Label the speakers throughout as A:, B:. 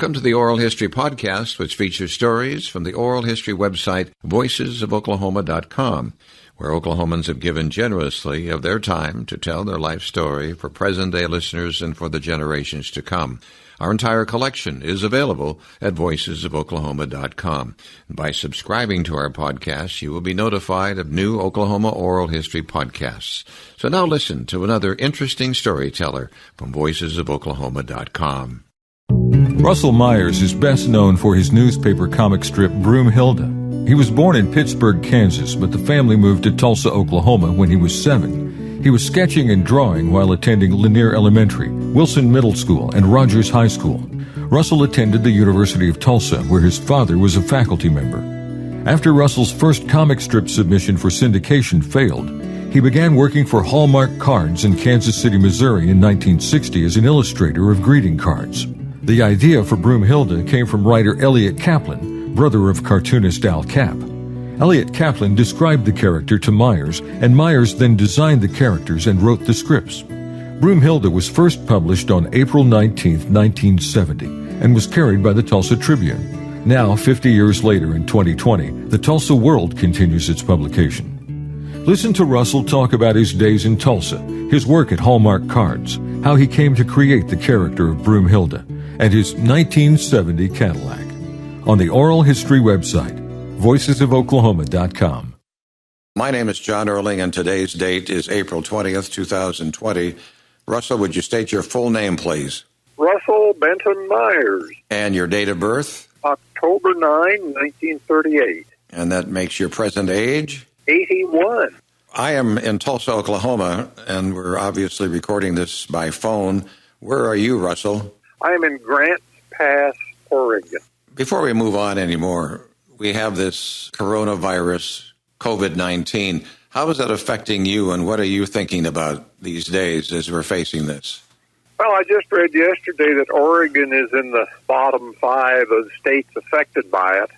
A: Welcome to the Oral History Podcast, which features stories from the oral history website voicesofoklahoma.com, where Oklahomans have given generously of their time to tell their life story for present-day listeners and for the generations to come. Our entire collection is available at voicesofoklahoma.com. By subscribing to our podcast, you will be notified of new Oklahoma oral history podcasts. So now listen to another interesting storyteller from voicesofoklahoma.com.
B: Russell Myers is best known for his newspaper comic strip Broom-Hilda. He was born in Pittsburg, Kansas, but the family moved to Tulsa, Oklahoma when he was 7. He was sketching and drawing while attending Lanier Elementary, Wilson Middle School, and Rogers High School. Russell attended the University of Tulsa, where his father was a faculty member. After Russell's first comic strip submission for syndication failed, he began working for Hallmark Cards in Kansas City, Missouri in 1960 as an illustrator of greeting cards. The idea for Broom-Hilda came from writer Elliot Caplin, brother of cartoonist Capp. Elliot Caplin described the character to Myers, and Myers then designed the characters and wrote the scripts. Broom-Hilda was first published on April 19, 1970, and was carried by the Tulsa Tribune. Now, 50 years later in 2020, the Tulsa World continues its publication. Listen to Russell talk about his days in Tulsa, his work at Hallmark Cards, how he came to create the character of Broom-Hilda, and his 1970 Cadillac on the oral history website, voicesofoklahoma.com.
A: My name is John Erling, and today's date is April 20th, 2020. Russell, would you state your full name, please?
C: Russell Benton Myers.
A: And your date of birth?
C: October 9, 1938.
A: And that makes your present age?
C: 81.
A: I am in Tulsa, Oklahoma, and we're obviously recording this by phone. Where are you, Russell?
C: I am in Grants Pass, Oregon.
A: Before we move on anymore, we have this coronavirus, COVID-19. How is that affecting you, and what are you thinking about these days as we're facing this?
C: Well, I just read yesterday that Oregon is in the bottom 5 of states affected by it,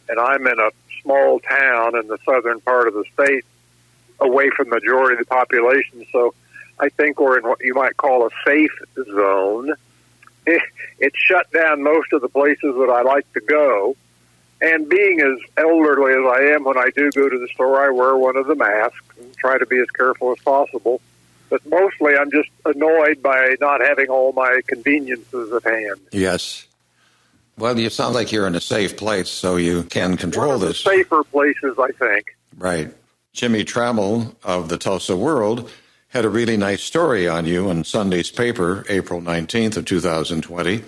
C: and I'm in a small town in the southern part of the state, away from the majority of the population, so I think we're in what you might call a safe zone. It shut down most of the places that I like to go. And being as elderly as I am, when I do go to the store, I wear one of the masks and try to be as careful as possible. But mostly I'm just annoyed by not having all my conveniences at hand.
A: Yes. Well, you sound like you're in a safe place, so you can control
C: one of
A: this.
C: The safer places, I think.
A: Right. Jimmy Trammell of the Tulsa World had a really nice story on you in Sunday's paper, April 19th of 2020.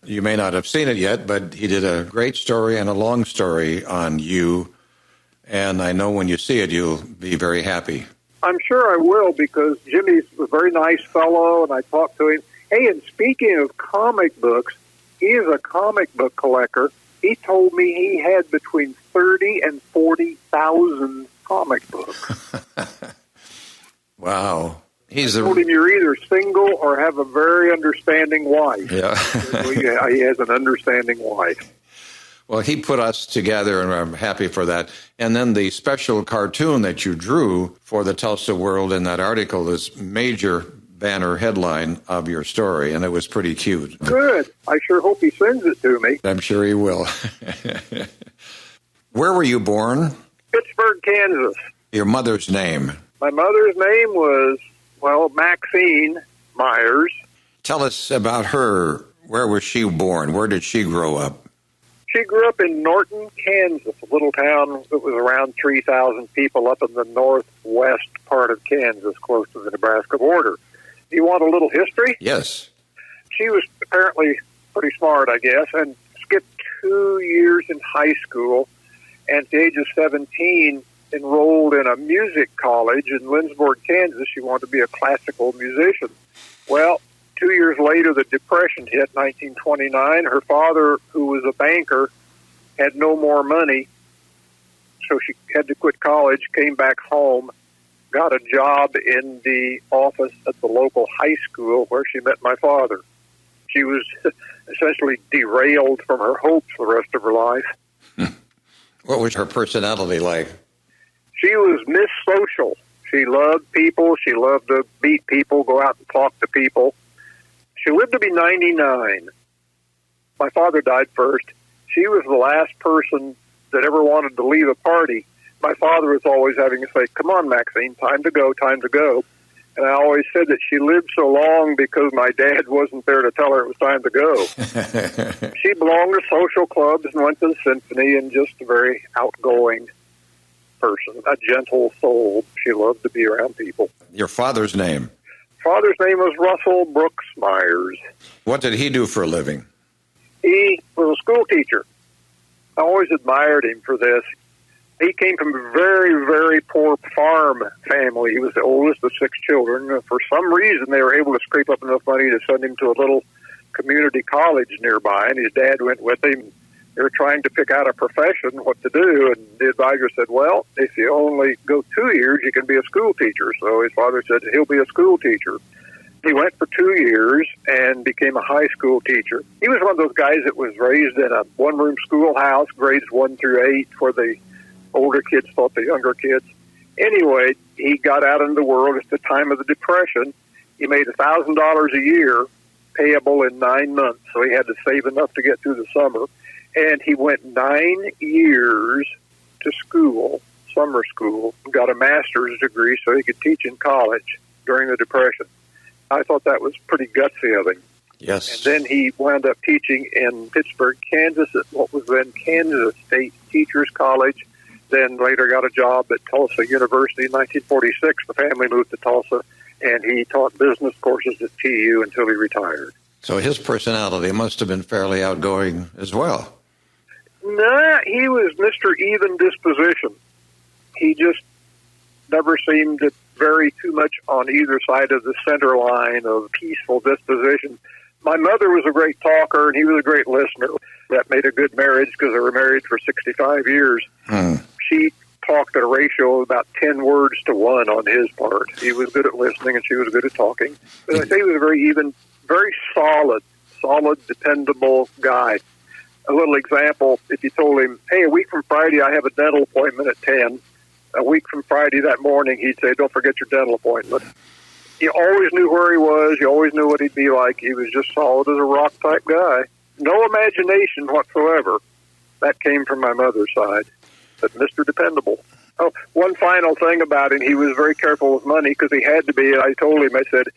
A: You may not have seen it yet, but he did a great story and a long story on you, and I know when you see it, you'll be very happy.
C: I'm sure I will, because Jimmy's a very nice fellow, and I talked to him. Hey, and speaking of comic books, he is a comic book collector. He told me he had between 30 and 40,000 comic books.
A: Wow.
C: I told him you're either single or have a very understanding wife.
A: Yeah.
C: He has an understanding wife.
A: Well, he put us together, and I'm happy for that. And then the special cartoon that you drew for the Tulsa World in that article is major banner headline of your story, and it was pretty cute.
C: Good. I sure hope he sends it to me.
A: I'm sure he will. Where were you born?
C: Pittsburg, Kansas.
A: Your mother's name?
C: My mother's name was, Maxine Myers.
A: Tell us about her. Where was she born? Where did she grow up?
C: She grew up in Norton, Kansas, a little town that was around 3,000 people up in the northwest part of Kansas, close to the Nebraska border. Do you want a little history?
A: Yes.
C: She was apparently pretty smart, I guess, and skipped 2 years in high school, and at the age of 17, enrolled in a music college in Lindsborg, Kansas. She wanted to be a classical musician. Well, 2 years later, the Depression hit, 1929. Her father, who was a banker, had no more money, so she had to quit college, came back home, got a job in the office at the local high school where she met my father. She was essentially derailed from her hopes the rest of her life.
A: What was her personality like?
C: She was Miss Social. She loved people. She loved to meet people, go out and talk to people. She lived to be 99. My father died first. She was the last person that ever wanted to leave a party. My father was always having to say, "Come on, Maxine, time to go, time to go." And I always said that she lived so long because my dad wasn't there to tell her it was time to go. She belonged to social clubs and went to the symphony, and just a very outgoing person, a gentle soul. She loved to be around people.
A: Your father's name?
C: Father's name was Russell Brooks Myers.
A: What did he do for a living?
C: He was a school teacher. I always admired him for this. He came from a very, very poor farm family. He was the oldest of 6 children. For some reason, they were able to scrape up enough money to send him to a little community college nearby, and his dad went with him. They were trying to pick out a profession, what to do, and the advisor said, "Well, if you only go 2 years, you can be a school teacher." So his father said he'll be a school teacher. He went for 2 years and became a high school teacher. He was one of those guys that was raised in a one-room schoolhouse, grades 1 through 8, where the older kids taught the younger kids. Anyway, he got out into the world at the time of the Depression. He made $1,000 a year, payable in 9 months, so he had to save enough to get through the summer. And he went 9 years to school, summer school, got a master's degree so he could teach in college during the Depression. I thought that was pretty gutsy of him.
A: Yes.
C: And then he wound up teaching in Pittsburg, Kansas, at what was then Kansas State Teachers College. Then later got a job at Tulsa University in 1946. The family moved to Tulsa, and he taught business courses at TU until he retired.
A: So his personality must have been fairly outgoing as well.
C: Nah, he was Mr. Even Disposition. He just never seemed to vary too much on either side of the center line of peaceful disposition. My mother was a great talker, and he was a great listener. That made a good marriage because they were married for 65 years. She talked at a ratio of about 10 words to 1 on his part. He was good at listening, and she was good at talking. But I say he was a very even, very solid, dependable guy. A little example, if you told him, "Hey, a week from Friday, I have a dental appointment at 10. A week from Friday that morning, he'd say, "Don't forget your dental appointment." You always knew where he was. You always knew what he'd be like. He was just solid as a rock type guy. No imagination whatsoever. That came from my mother's side. But Mr. Dependable. Oh, one final thing about him, he was very careful with money because he had to be. I told him, I said,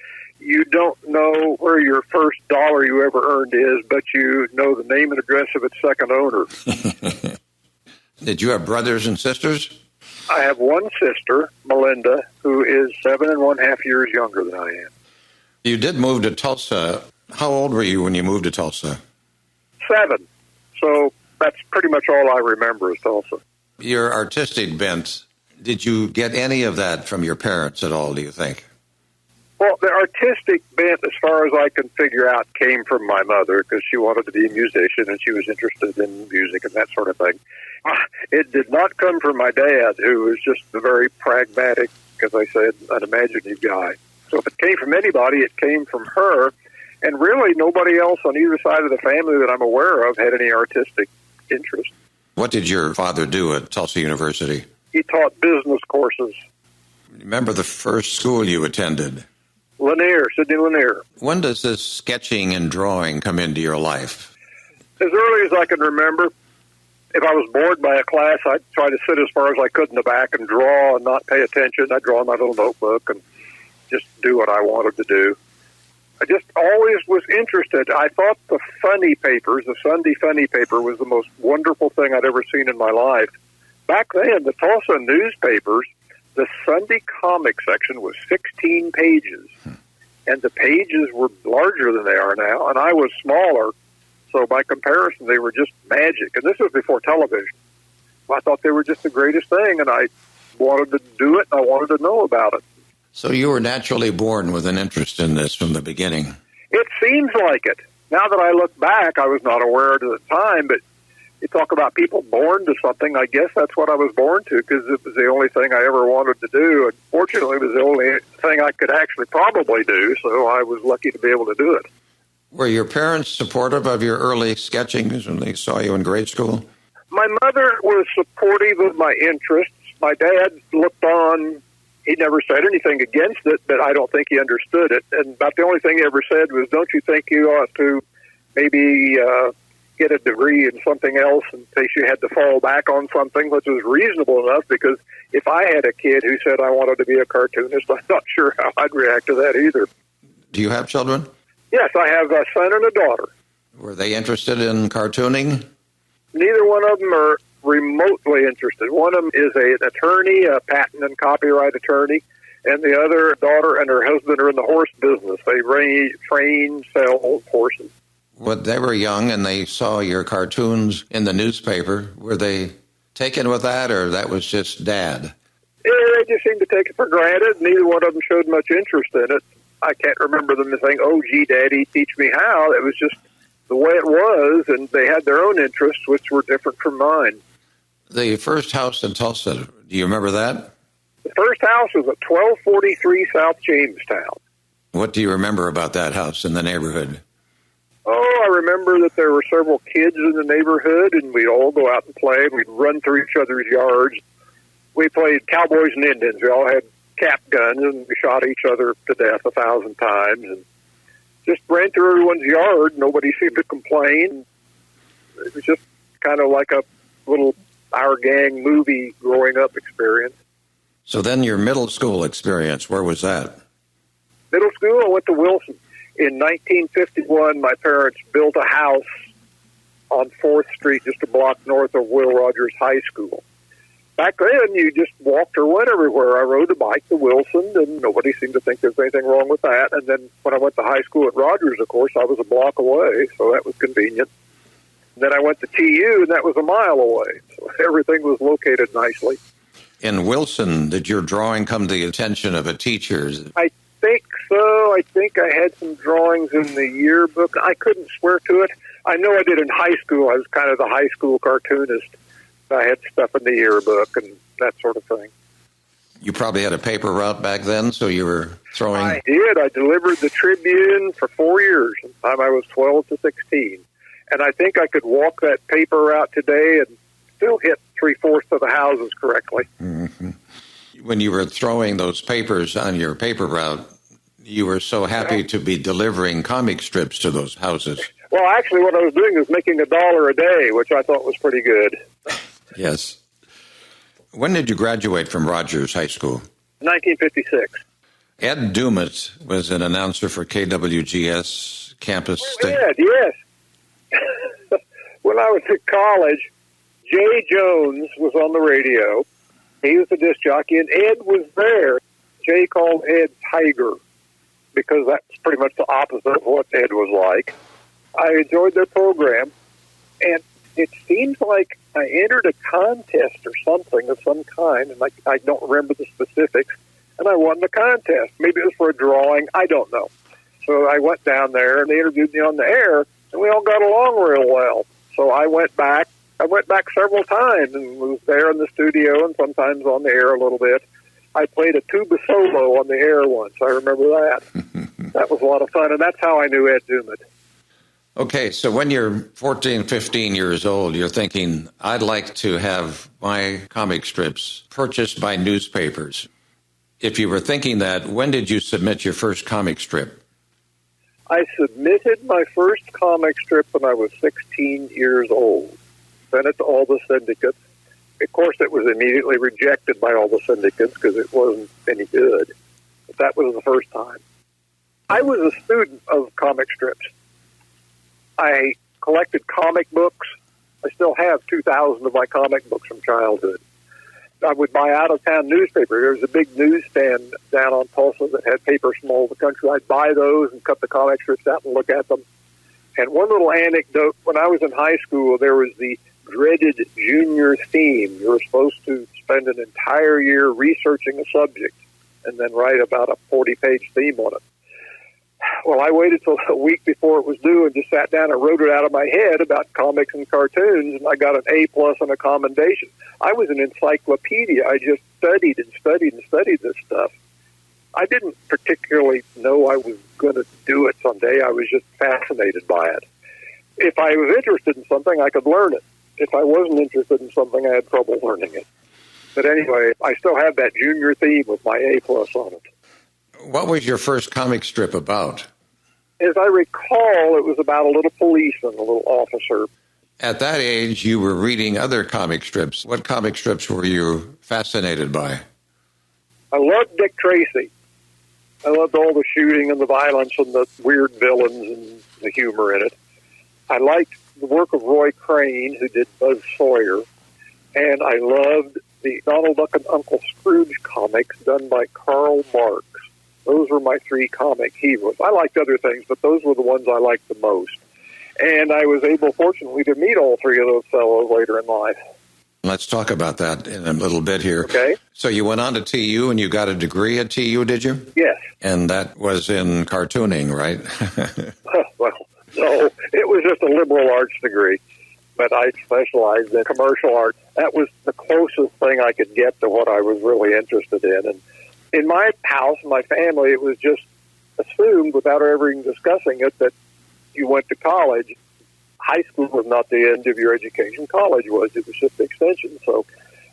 C: "You don't know where your first dollar you ever earned is, but you know the name and address of its second owner."
A: Did you have brothers and sisters?
C: I have one sister, Melinda, who is 7½ years younger than I am.
A: You did move to Tulsa. How old were you when you moved to Tulsa?
C: 7. So that's pretty much all I remember is Tulsa.
A: Your artistic bent, did you get any of that from your parents at all, do you think?
C: Well, the artistic bent, as far as I can figure out, came from my mother because she wanted to be a musician and she was interested in music and that sort of thing. It did not come from my dad, who was just a very pragmatic, as I said, unimaginative guy. So if it came from anybody, it came from her. And really, nobody else on either side of the family that I'm aware of had any artistic interest.
A: What did your father do at Tulsa University?
C: He taught business courses.
A: Remember the first school you attended?
C: Sidney Lanier.
A: When does this sketching and drawing come into your life?
C: As early as I can remember. If I was bored by a class, I'd try to sit as far as I could in the back and draw and not pay attention. I'd draw in my little notebook and just do what I wanted to do. I just always was interested. I thought the funny papers, the Sunday funny paper, was the most wonderful thing I'd ever seen in my life. Back then, the Tulsa newspapers, the Sunday comic section was 16 pages, and the pages were larger than they are now, and I was smaller. So by comparison, they were just magic. And this was before television. I thought they were just the greatest thing, and I wanted to do it, and I wanted to know about it.
A: So you were naturally born with an interest in this from the beginning.
C: It seems like it. Now that I look back, I was not aware at the time, but you talk about people born to something, I guess that's what I was born to because it was the only thing I ever wanted to do. And fortunately, it was the only thing I could actually probably do, so I was lucky to be able to do it.
A: Were your parents supportive of your early sketching when they saw you in grade school?
C: My mother was supportive of my interests. My dad looked on. He never said anything against it, but I don't think he understood it. And about the only thing he ever said was, "Don't you think you ought to maybe get a degree in something else in case you had to fall back on something, which was reasonable enough, because if I had a kid who said I wanted to be a cartoonist, I'm not sure how I'd react to that either.
A: Do you have children?
C: Yes, I have a son and a daughter.
A: Were they interested in cartooning?
C: Neither one of them are remotely interested. One of them is an attorney, a patent and copyright attorney, and the other daughter and her husband are in the horse business. They train, sell horses.
A: When they were young and they saw your cartoons in the newspaper, were they taken with that, or that was just Dad?
C: Yeah, they just seemed to take it for granted. Neither one of them showed much interest in it. I can't remember them saying, "Oh, gee, Daddy, teach me how." It was just the way it was, and they had their own interests, which were different from mine.
A: The first house in Tulsa, do you remember that?
C: The first house was at 1243 South Jamestown.
A: What do you remember about that house in the neighborhood?
C: Oh, I remember that there were several kids in the neighborhood, and we'd all go out and play. We'd run through each other's yards. We played cowboys and Indians. We all had Capp guns, and we shot each other to death 1,000 times, and just ran through everyone's yard. Nobody seemed to complain. It was just kind of like a little Our Gang movie growing up experience.
A: So then your middle school experience, where was that?
C: Middle school, I went to Wilson. In 1951, my parents built a house on 4th Street, just a block north of Will Rogers High School. Back then, you just walked or went everywhere. I rode a bike to Wilson, and nobody seemed to think there was anything wrong with that. And then when I went to high school at Rogers, of course, I was a block away, so that was convenient. Then I went to TU, and that was a mile away. So everything was located nicely.
A: In Wilson, did your drawing come to the attention of a teacher?
C: I think so. I think I had some drawings in the yearbook. I couldn't swear to it. I know I did in high school. I was kind of the high school cartoonist. I had stuff in the yearbook and that sort of thing.
A: You probably had a paper route back then, so you were throwing...
C: I did. I delivered the Tribune for 4 years, from the time I was 12 to 16. And I think I could walk that paper route today and still hit 3/4 of the houses correctly.
A: Mm-hmm. When you were throwing those papers on your paper route, you were so happy to be delivering comic strips to those houses.
C: Well, actually, what I was doing was making $1 a day, which I thought was pretty good.
A: Yes. When did you graduate from Rogers High School?
C: 1956.
A: Ed Dumas was an announcer for KWGS campus.
C: Ed, yes. When I was at college, Jay Jones was on the radio. He was the disc jockey, and Ed was there. Jay called Ed Tiger because that's pretty much the opposite of what Ed was like. I enjoyed their program, and it seems like I entered a contest or something of some kind, and I don't remember the specifics, and I won the contest. Maybe it was for a drawing. I don't know. So I went down there, and they interviewed me on the air, and we all got along real well. So I went back. I went back several times and was there in the studio and sometimes on the air a little bit. I played a tuba solo on the air once. I remember that. That was a lot of fun, and that's how I knew Ed Dumas.
A: Okay, so when you're 14, 15 years old, you're thinking, I'd like to have my comic strips purchased by newspapers. If you were thinking that, when did you submit your first comic strip?
C: I submitted my first comic strip when I was 16 years old. Sent it to all the syndicates. Of course, it was immediately rejected by all the syndicates because it wasn't any good. But that was the first time. I was a student of comic strips. I collected comic books. I still have 2,000 of my comic books from childhood. I would buy out-of-town newspaper. There was a big newsstand down on Tulsa that had papers from all over the country. I'd buy those and cut the comic strips out and look at them. And one little anecdote, when I was in high school, there was the dreaded junior theme. You were supposed to spend an entire year researching a subject and then write about a 40-page theme on it. Well, I waited till a week before it was due and just sat down and wrote it out of my head about comics and cartoons, and I got an A+ and a commendation. I was an encyclopedia. I just studied and studied and studied this stuff. I didn't particularly know I was going to do it someday. I was just fascinated by it. If I was interested in something, I could learn it. If I wasn't interested in something, I had trouble learning it. But anyway, I still have that junior theme with my A+ on it.
A: What was your first comic strip about?
C: As I recall, it was about a little policeman, a little officer.
A: At that age, you were reading other comic strips. What comic strips were you fascinated by?
C: I loved Dick Tracy. I loved all the shooting and the violence and the weird villains and the humor in it. I liked the work of Roy Crane, who did Buzz Sawyer, and I loved the Donald Duck and Uncle Scrooge comics done by Karl Marx. Those were my three comic heroes. I liked other things, but those were the ones I liked the most. And I was able, fortunately, to meet all three of those fellows later in life.
A: Let's talk about that in a little bit here.
C: Okay.
A: So you went on to TU and you got a degree at TU, did you?
C: Yes.
A: And that was in cartooning, right?
C: Well, no, it was just a liberal arts degree, but I specialized in commercial art. That was the closest thing I could get to what I was really interested in. And in my house, my family, it was just assumed, without ever even discussing it, that you went to college. High school was not the end of your education. College was. It was just the extension. So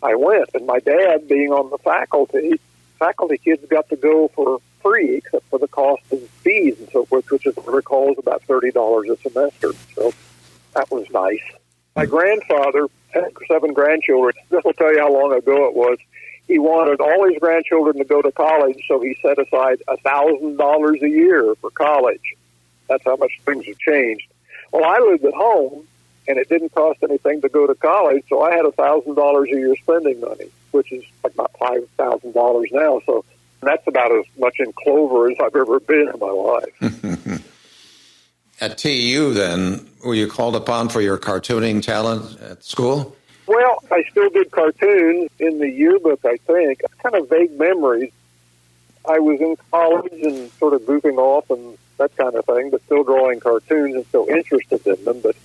C: I went. And my dad, being on the faculty kids got to go for free except for the cost of fees and so forth, which, as I recall, is about $30 a semester. So that was nice. My grandfather had 7 grandchildren. This will tell you how long ago it was. He wanted all his grandchildren to go to college, so he set aside $1,000 a year for college. That's how much things have changed. Well, I lived at home, and it didn't cost anything to go to college, so I had $1,000 a year spending money, which is like about $5,000 now. So that's about as much in clover as I've ever been in my life.
A: At TU, then, were you called upon for your cartooning talent at school?
C: Well, I still did cartoons in the yearbook, I think. Kind of vague memories. I was in college and sort of goofing off and that kind of thing, but still drawing cartoons and still interested in them. But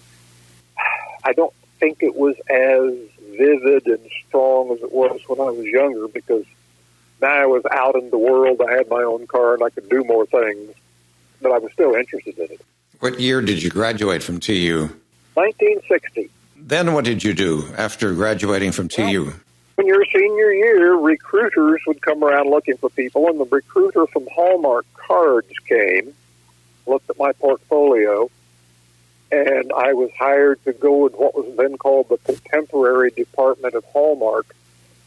C: I don't think it was as vivid and strong as it was when I was younger, because now I was out in the world. I had my own car and I could do more things, but I was still interested in it.
A: What year did you graduate from TU?
C: 1960.
A: Then what did you do after graduating from TU?
C: Well, when your senior year, recruiters would come around looking for people, and the recruiter from Hallmark Cards came, looked at my portfolio, and I was hired to go in what was then called the contemporary department of Hallmark,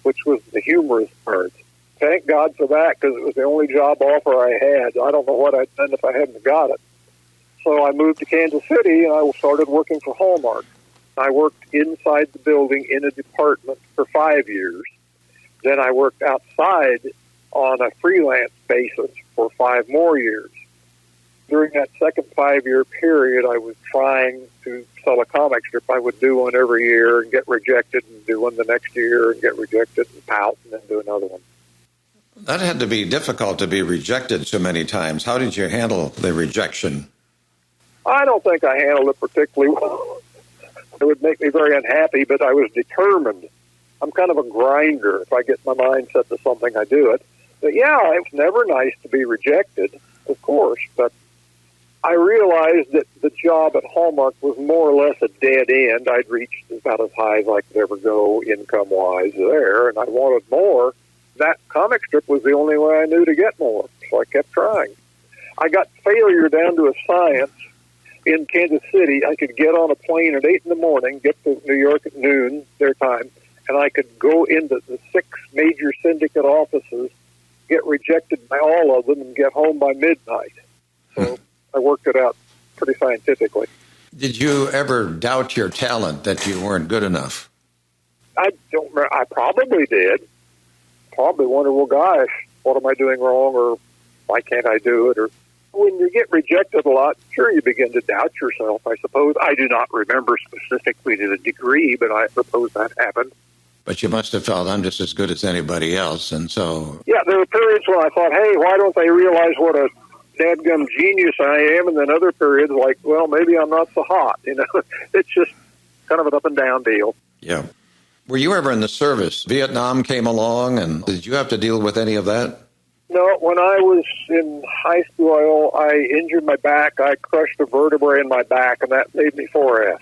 C: which was the humorous cards. Thank God for that, because it was the only job offer I had. I don't know what I'd done if I hadn't got it. So I moved to Kansas City, and I started working for Hallmark. I worked inside the building in a department for 5 years. Then I worked outside on a freelance basis for 5 more years. During that second 5-year period, I was trying to sell a comic strip. I would do one every year and get rejected, and do one the next year and get rejected and pout, and then do another one.
A: That had to be difficult to be rejected so many times. How did you handle the rejection?
C: I don't think I handled it particularly well. It would make me very unhappy, but I was determined. I'm kind of a grinder. If I get my mind set to something, I do it. But yeah, it's never nice to be rejected, of course, but I realized that the job at Hallmark was more or less a dead end. I'd reached about as high as I could ever go income-wise there, and I wanted more. That comic strip was the only way I knew to get more, so I kept trying. I got failure down to a science. In Kansas City, I could get on a plane at 8 in the morning, get to New York at noon, their time, and I could go into the 6 major syndicate offices, get rejected by all of them, and get home by midnight. So I worked it out pretty scientifically.
A: Did you ever doubt your talent, that you weren't good enough?
C: I don't remember. I probably did. Probably wonder, well, gosh, what am I doing wrong, or why can't I do it, or when you get rejected a lot, sure, you begin to doubt yourself, I suppose. I do not remember specifically to the degree, but I suppose that happened.
A: But you must have felt, I'm just as good as anybody else, and so...
C: Yeah, there were periods when I thought, hey, why don't they realize what a dadgum genius I am? And then other periods like, well, maybe I'm not so hot, you know. It's just kind of an up and down deal.
A: Yeah. Were you ever in the service? Vietnam came along, and did you have to deal with any of that?
C: No, when I was in high school, I injured my back. I crushed a vertebrae in my back, and that made me 4F.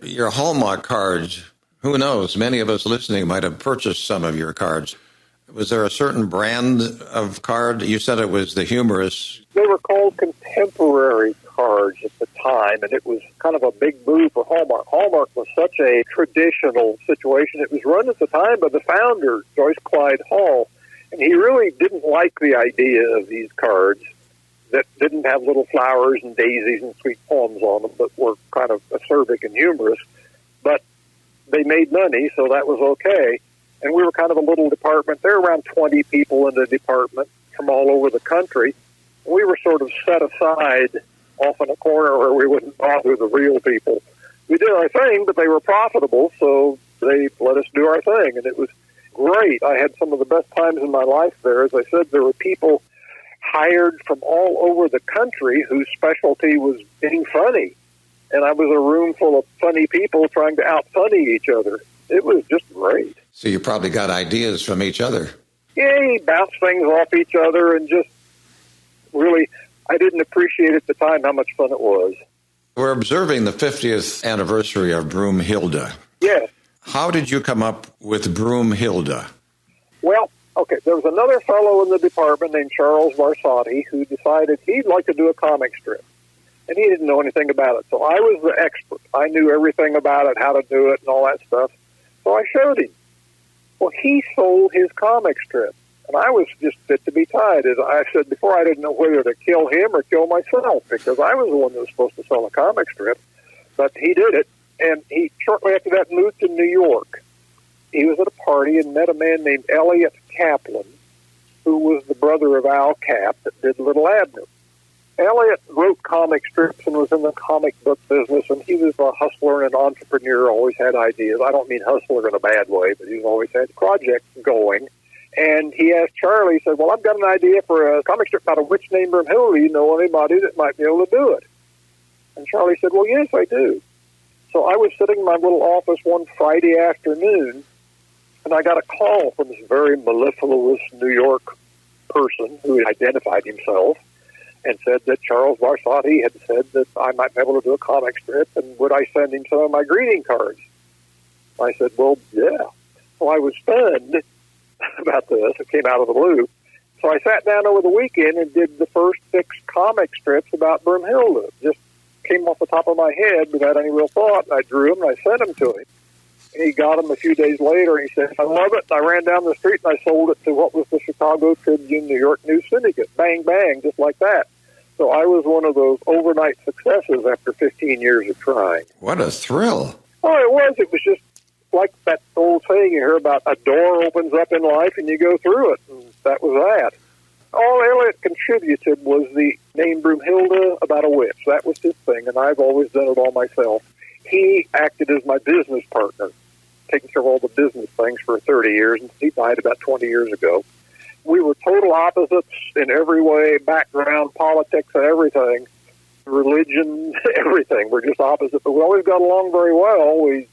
A: Your Hallmark cards, who knows? Many of us listening might have purchased some of your cards. Was there a certain brand of card? You said it was the humorous.
C: They were called contemporary cards at the time, and it was kind of a big move for Hallmark. Hallmark was such a traditional situation. It was run at the time by the founder, Joyce Clyde Hall, and he really didn't like the idea of these cards that didn't have little flowers and daisies and sweet poems on them, but were kind of acerbic and humorous. But they made money, so that was okay. And we were kind of a little department. There were around 20 people in the department from all over the country. We were sort of set aside off in a corner where we wouldn't bother the real people. We did our thing, but they were profitable, so they let us do our thing, and it was great. I had some of the best times in my life there. As I said, there were people hired from all over the country whose specialty was being funny, and I was a room full of funny people trying to out-funny each other. It was just great.
A: So you probably got ideas from each other.
C: Yeah, you bounce things off each other, and just really, I didn't appreciate at the time how much fun it was.
A: We're observing the 50th anniversary of Broom-Hilda.
C: Yes.
A: How did you come up with Broom-Hilda?
C: Well, okay, there was another fellow in the department named Charles Varsotti who decided he'd like to do a comic strip. And he didn't know anything about it. So I was the expert. I knew everything about it, how to do it, and all that stuff. So I showed him. Well, he sold his comic strip. And I was just fit to be tied. As I said before, I didn't know whether to kill him or kill myself because I was the one that was supposed to sell a comic strip. But he did it. And he, shortly after that, moved to New York. He was at a party and met a man named Elliot Caplin, who was the brother of Al Capp that did Li'l Abner. Elliot wrote comic strips and was in the comic book business, and he was a hustler and an entrepreneur, always had ideas. I don't mean hustler in a bad way, but he's always had projects going. And he asked Charlie, he said, well, I've got an idea for a comic strip about a witch named Broom-Hilda. You know anybody that might be able to do it? And Charlie said, well, yes, I do. So I was sitting in my little office one Friday afternoon, and I got a call from this very mellifluous New York person who had identified himself and said that Charles Varsotti had said that I might be able to do a comic strip, and would I send him some of my greeting cards? I said, well, yeah. So I was stunned about this. It came out of the blue. So I sat down over the weekend and did the first 6 comic strips about Broom-Hilda. Just came off the top of my head without any real thought. I drew them and I sent them to him. And he got them a few days later, and he said, I love it. And I ran down the street and I sold it to what was the Chicago Tribune New York News Syndicate. Bang, bang, just like that. So I was one of those overnight successes after 15 years of trying.
A: What a thrill.
C: Oh, it was. It was just like that old saying you hear about, a door opens up in life and you go through it. And that was that. All Elliot contributed was the name Broom-Hilda about a witch. That was his thing, and I've always done it all myself. He acted as my business partner, taking care of all the business things for 30 years, and he died about 20 years ago. We were total opposites in every way, background, politics, and everything, religion, everything. We're just opposite, but we always got along very well. We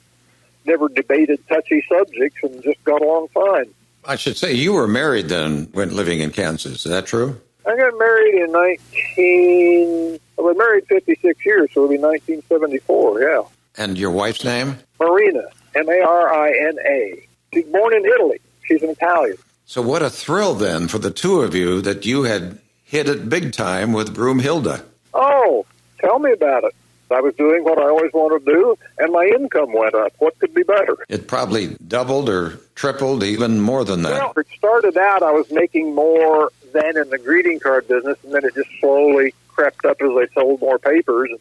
C: never debated touchy subjects and just got along fine.
A: I should say you were married then when living in Kansas. Is that true?
C: I got married in I was married 56 years, so it'll be 1974, yeah.
A: And your wife's name?
C: Marina, M-A-R-I-N-A. She's born in Italy. She's an Italian.
A: So what a thrill, then, for the two of you that you had hit it big time with Broom-Hilda.
C: Oh, tell me about it. I was doing what I always wanted to do, and my income went up. What could be better?
A: It probably doubled or tripled, even more than that.
C: Well, it started out, I was making more than in the greeting card business, and then it just slowly crept up as I sold more papers. And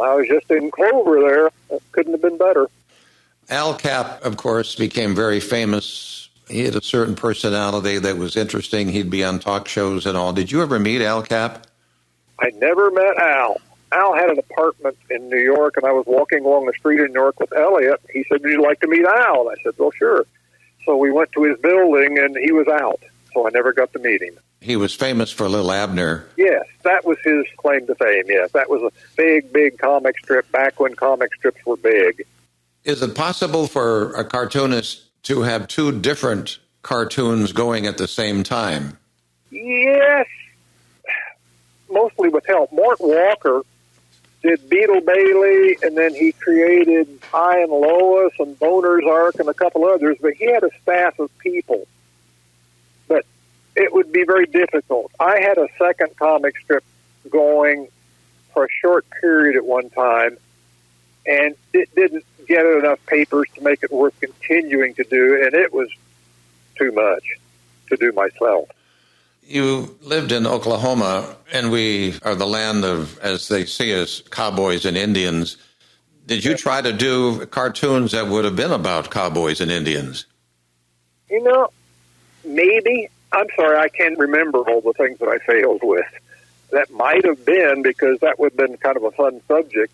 C: I was just in clover there. It couldn't have been better.
A: Al Capp, of course, became very famous. He had a certain personality that was interesting. He'd be on talk shows and all. Did you ever meet Al Capp?
C: I never met Al. Al had an apartment in New York, and I was walking along the street in New York with Elliot. He said, would you like to meet Al? And I said, well, sure. So we went to his building, and he was out, so I never got to meet him.
A: He was famous for Li'l Abner.
C: Yes, that was his claim to fame, yes. That was a big, big comic strip back when comic strips were big.
A: Is it possible for a cartoonist to have two different cartoons going at the same time?
C: Yes, mostly with help. Mort Walker did Beetle Bailey, and then he created I and Lois and Boner's Ark and a couple others, but he had a staff of people it would be very difficult. I had a second comic strip going for a short period at one time, and it didn't get enough papers to make it worth continuing to do, and it was too much to do myself.
A: You lived in Oklahoma, and we are the land of, as they see us, cowboys and Indians. Did you try to do cartoons that would have been about cowboys and Indians?
C: You know, maybe. I'm sorry, I can't remember all the things that I failed with. That might have been, because that would have been kind of a fun subject,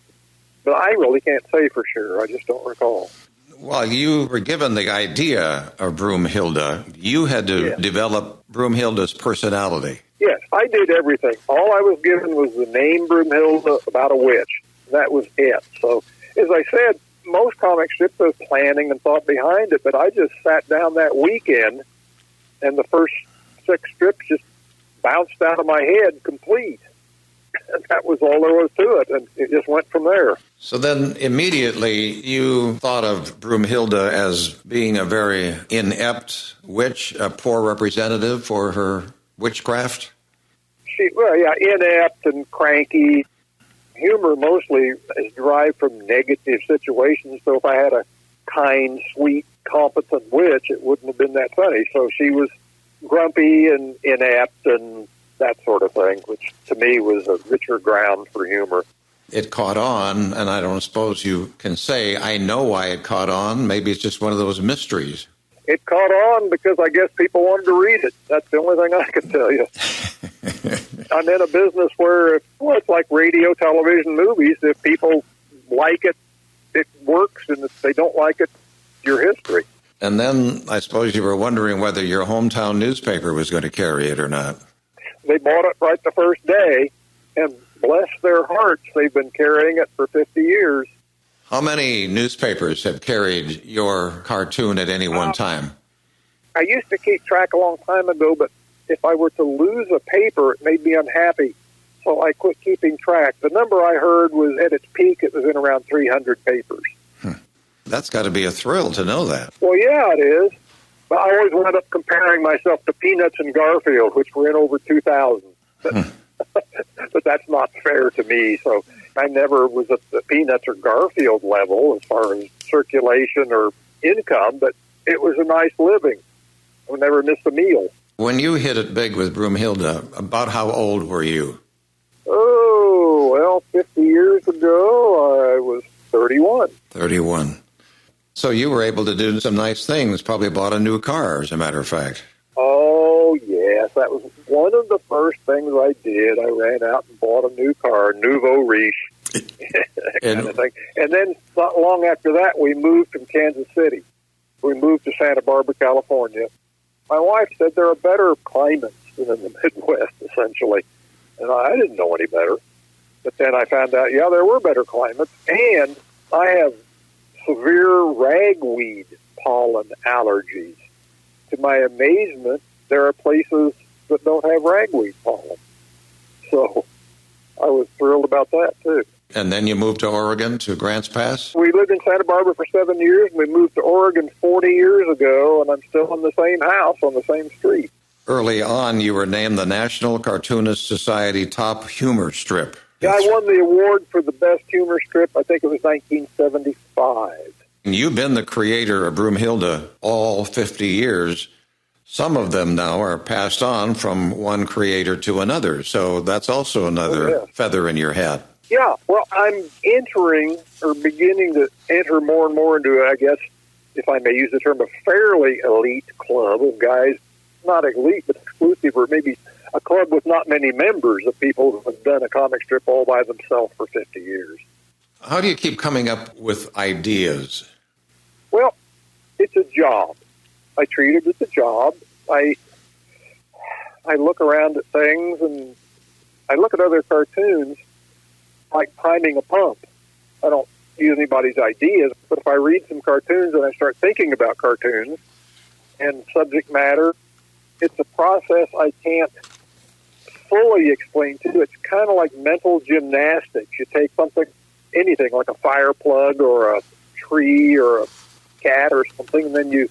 C: but I really can't say for sure. I just don't recall.
A: Well, you were given the idea of Broom-Hilda. You had to develop Broom-Hilda's personality.
C: Yes, I did everything. All I was given was the name Broom-Hilda about a witch. That was it. So, as I said, most comic strips have planning and thought behind it, but I just sat down that weekend, and the first 6 strips just bounced out of my head complete. And that was all there was to it, and it just went from there.
A: So then immediately you thought of Broom-Hilda as being a very inept witch, a poor representative for her witchcraft?
C: Inept and cranky. Humor mostly is derived from negative situations, so if I had a kind, sweet, competent witch, it wouldn't have been that funny. So she was grumpy and inept and that sort of thing, which to me was a richer ground for humor.
A: It caught on, and I don't suppose you can say, I know why it caught on. Maybe it's just one of those mysteries.
C: It caught on because I guess people wanted to read it. That's the only thing I can tell you. I'm in a business where, it's like radio, television, movies. If people like it, it works, and if they don't like it, your history.
A: And then I suppose you were wondering whether your hometown newspaper was going to carry it or not.
C: They bought it right the first day, and bless their hearts, they've been carrying it for 50 years.
A: How many newspapers have carried your cartoon at any one time?
C: I used to keep track a long time ago, but if I were to lose a paper, it made me unhappy, so I quit keeping track. The number I heard was, at its peak, it was in around 300 papers.
A: That's got to be a thrill to know that.
C: Well, yeah, it is. But I always wound up comparing myself to Peanuts and Garfield, which were in over 2,000. But that's not fair to me. So I never was at the Peanuts or Garfield level as far as circulation or income, but it was a nice living. I never missed a meal.
A: When you hit it big with Broom-Hilda, about how old were you?
C: 50 years ago, I was 31.
A: 31. So you were able to do some nice things, probably bought a new car, as a matter of fact.
C: Oh, yes. That was one of the first things I did. I ran out and bought a new car, nouveau riche, that kind of thing. And then not long after that, we moved from Kansas City. We moved to Santa Barbara, California. My wife said there are better climates than in the Midwest, essentially. And I didn't know any better. But then I found out, there were better climates. And I have severe ragweed pollen allergies. To my amazement, there are places that don't have ragweed pollen. So I was thrilled about that, too.
A: And then you moved to Oregon, to Grants Pass?
C: We lived in Santa Barbara for 7 years, and we moved to Oregon 40 years ago, and I'm still in the same house on the same street.
A: Early on, you were named the National Cartoonist Society Top Humor Strip.
C: Yeah, I won the award for the best humor strip. I think it was 1975.
A: And you've been the creator of Broom-Hilda all 50 years. Some of them now are passed on from one creator to another, so that's also another feather in your hat.
C: Yeah, well, I'm beginning to enter more and more into, I guess, if I may use the term, a fairly elite club of guys, not elite, but exclusive, or maybe a club with not many members of people who have done a comic strip all by themselves for 50 years.
A: How do you keep coming up with ideas?
C: Well, it's a job. I treat it as a job. I look around at things, and I look at other cartoons like priming a pump. I don't use anybody's ideas, but if I read some cartoons and I start thinking about cartoons and subject matter, it's a process I can't fully explain to you. It's kind of like mental gymnastics. You take something, anything like a fire plug or a tree or a cat or something, and then you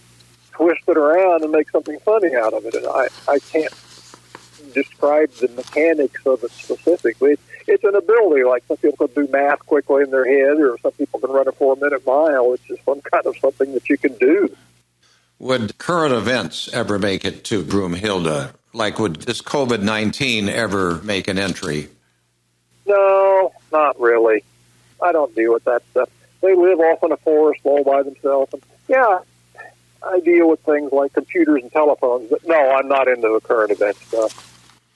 C: twist it around and make something funny out of it. And I can't describe the mechanics of it specifically. It's an ability, like some people can do math quickly in their head, or some people can run a 4-minute mile. It's just some kind of something that you can do.
A: Would current events ever make it to Broom-Hilda? Like, would this COVID-19 ever make an entry?
C: No, not really. I don't deal with that stuff. They live off in a forest all by themselves. And yeah, I deal with things like computers and telephones, but no, I'm not into the current event stuff.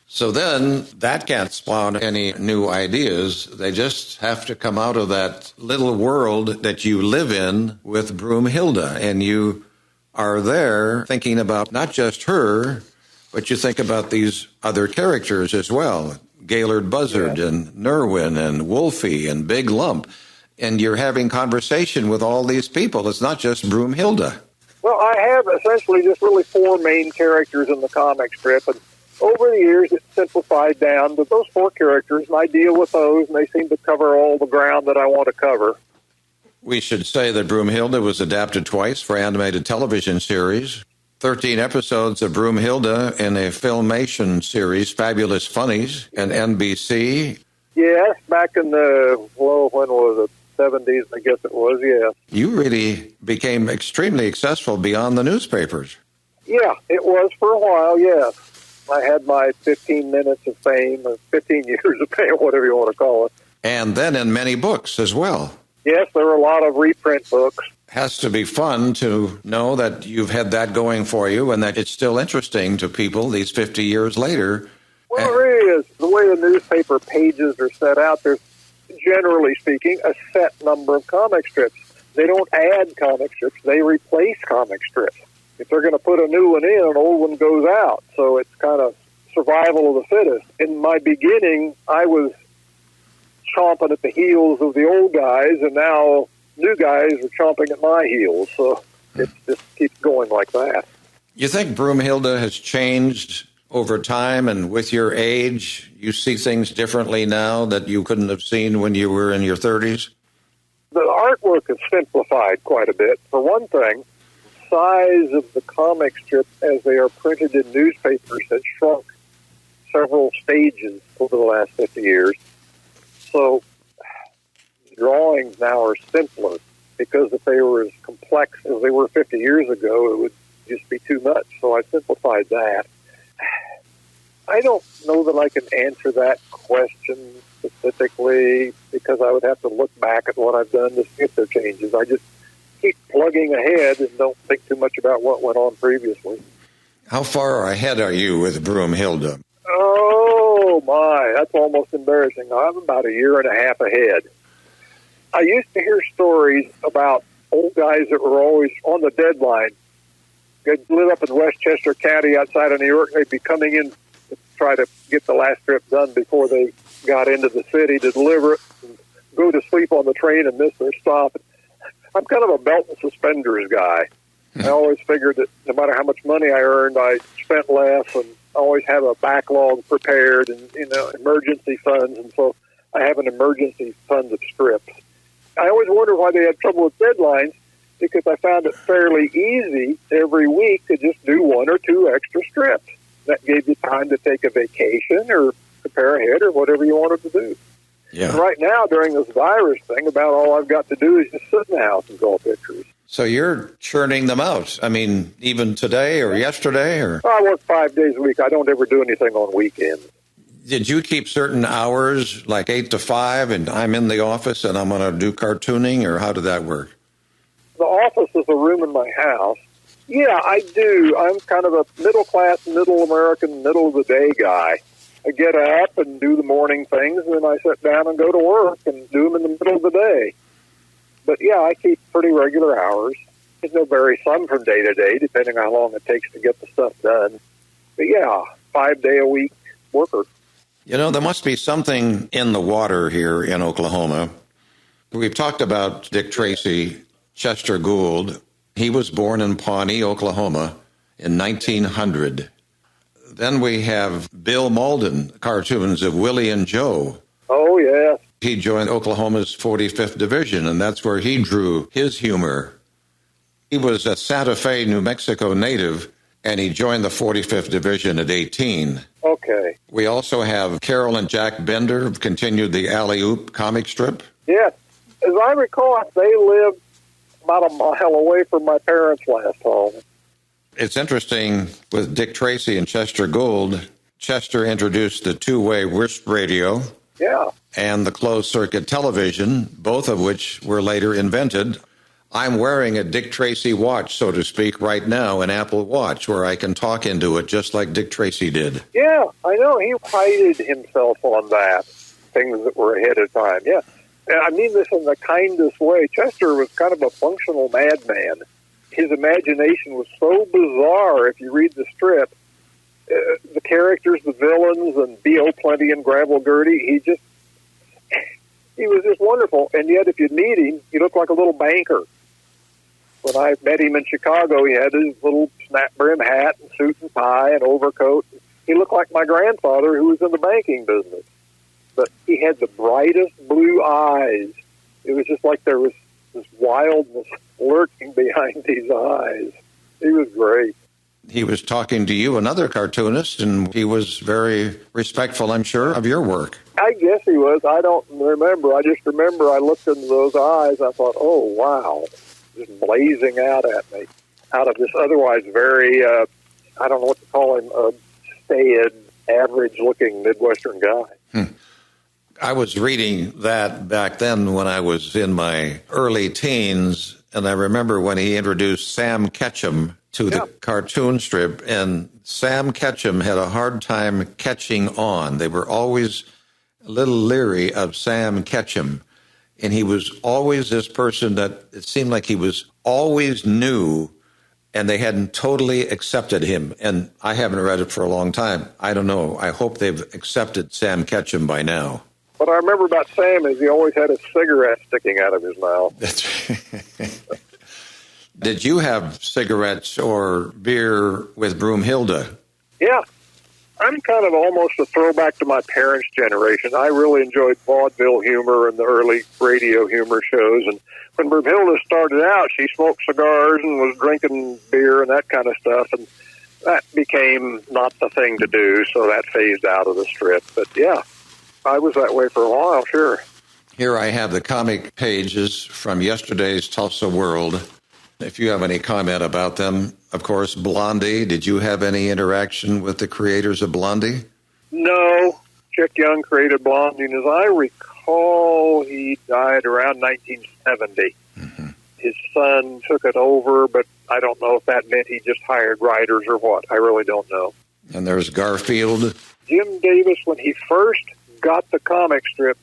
A: So then that can't spawn any new ideas. They just have to come out of that little world that you live in with Broom-Hilda, and you are there thinking about not just her, but you think about these other characters as well, Gaylord Buzzard and Nerwin and Wolfie and Big Lump, and you're having conversation with all these people. It's not just Broom-Hilda.
C: Well, I have essentially just really 4 main characters in the comic strip, and over the years it's simplified down to those 4 characters, and I deal with those, and they seem to cover all the ground that I want to cover.
A: We should say that Broom-Hilda was adapted twice for animated television series. 13 episodes of Broom-Hilda in a filmation series, Fabulous Funnies, and NBC.
C: Yes, back in the, when was it? 70s, I guess it was, yeah.
A: You really became extremely successful beyond the newspapers.
C: Yeah, it was for a while, yes. I had my 15 minutes of fame, or 15 years of fame, whatever you want to call it.
A: And then in many books as well.
C: Yes, there were a lot of reprint books.
A: Has to be fun to know that you've had that going for you and that it's still interesting to people these 50 years later.
C: Well, it really is. The way the newspaper pages are set out, there's, generally speaking, a set number of comic strips. They don't add comic strips. They replace comic strips. If they're going to put a new one in, an old one goes out. So it's kind of survival of the fittest. In my beginning, I was chomping at the heels of the old guys, and now new guys are chomping at my heels. So it just keeps going like that.
A: You think Broom-Hilda has changed over time, and with your age, you see things differently now that you couldn't have seen when you were in your 30s?
C: The artwork is simplified quite a bit. For one thing, size of the comic strips as they are printed in newspapers has shrunk several stages over the last 50 years. So drawings now are simpler, because if they were as complex as they were 50 years ago, it would just be too much. So I simplified that. I don't know that I can answer that question specifically, because I would have to look back at what I've done to see if there are changes. I just keep plugging ahead and don't think too much about what went on previously.
A: How far ahead are you with Broom-Hilda?
C: Oh, my, that's almost embarrassing. I'm about a year and a half ahead. I used to hear stories about old guys that were always on the deadline. They'd live up in Westchester County outside of New York. They'd be coming in to try to get the last strip done before they got into the city to deliver it, and go to sleep on the train and miss their stop. I'm kind of a belt and suspenders guy. I always figured that no matter how much money I earned, I spent less, and I always have a backlog prepared and, emergency funds. And so I have an emergency fund of strips. I always wondered why they had trouble with deadlines, because I found it fairly easy every week to just do 1 or 2 extra strips. That gave you time to take a vacation or prepare ahead or whatever you wanted to do.
A: Yeah.
C: And right now, during this virus thing, about all I've got to do is just sit in the house and draw pictures.
A: So you're churning them out. I mean, even today or yesterday? Or
C: I work 5 days a week. I don't ever do anything on weekends.
A: Did you keep certain hours, like 8 to 5, and I'm in the office and I'm going to do cartooning, or how did that work?
C: The office is a room in my house. Yeah, I do. I'm kind of a middle-class, middle American, middle-of-the-day guy. I get up and do the morning things, and then I sit down and go to work and do them in the middle of the day. But, yeah, I keep pretty regular hours. It will vary some from day to day, depending on how long it takes to get the stuff done. But, yeah, 5-day-a-week worker.
A: There must be something in the water here in Oklahoma. We've talked about Dick Tracy, Chester Gould. He was born in Pawnee, Oklahoma in 1900. Then we have Bill Malden, cartoons of Willie and Joe.
C: Oh, yeah.
A: He joined Oklahoma's 45th Division, and that's where he drew his humor. He was a Santa Fe, New Mexico native, and he joined the 45th Division at 18.
C: Okay.
A: We also have Carol and Jack Bender, who've continued the Alley-Oop comic strip.
C: Yes. As I recall, they lived about a mile away from my parents' last home.
A: It's interesting with Dick Tracy and Chester Gould. Chester introduced the two-way wrist radio.
C: Yeah.
A: And the closed-circuit television, both of which were later invented. I'm wearing a Dick Tracy watch, so to speak, right now, an Apple Watch, where I can talk into it just like Dick Tracy did.
C: Yeah, I know. He prided himself on that, things that were ahead of time. Yeah. And I mean this in the kindest way. Chester was kind of a functional madman. His imagination was so bizarre, if you read the strip. The characters, the villains, and B.O. Plenty and Gravel Gertie, he was just wonderful. And yet, if you meet him, he looked like a little banker. When I met him in Chicago, he had his little snap brim hat and suit and tie and overcoat. He looked like my grandfather, who was in the banking business. But he had the brightest blue eyes. It was just like there was this wildness lurking behind these eyes. He was great.
A: He was talking to you, another cartoonist, and he was very respectful, I'm sure, of your work.
C: I guess he was. I don't remember. I just remember I looked into those eyes. I thought, oh, wow, just blazing out at me. Out of this otherwise very, I don't know what to call him, staid, average-looking Midwestern guy.
A: I was reading that back then when I was in my early teens, and I remember when he introduced Sam Ketchum to the cartoon strip, and Sam Ketchum had a hard time catching on. They were always a little leery of Sam Ketchum, and he was always this person that it seemed like he was always new, and they hadn't totally accepted him. And I haven't read it for a long time. I don't know. I hope they've accepted Sam Ketchum by now.
C: What I remember about Sam is he always had a cigarette sticking out of his mouth.
A: That's Did you have cigarettes or beer with Broom-Hilda?
C: Yeah. I'm kind of almost a throwback to my parents' generation. I really enjoyed vaudeville humor and the early radio humor shows. And when Broom-Hilda started out, she smoked cigars and was drinking beer and that kind of stuff. And that became not the thing to do, so that phased out of the strip. But, yeah, I was that way for a while, sure.
A: Here I have the comic pages from yesterday's Tulsa World. If you have any comment about them, of course, Blondie. Did you have any interaction with the creators of Blondie?
C: No. Chick Young created Blondie, and as I recall, he died around 1970. Mm-hmm. His son took it over, but I don't know if that meant he just hired writers or what. I really don't know.
A: And there's Garfield.
C: Jim Davis, when he first got the comic strip,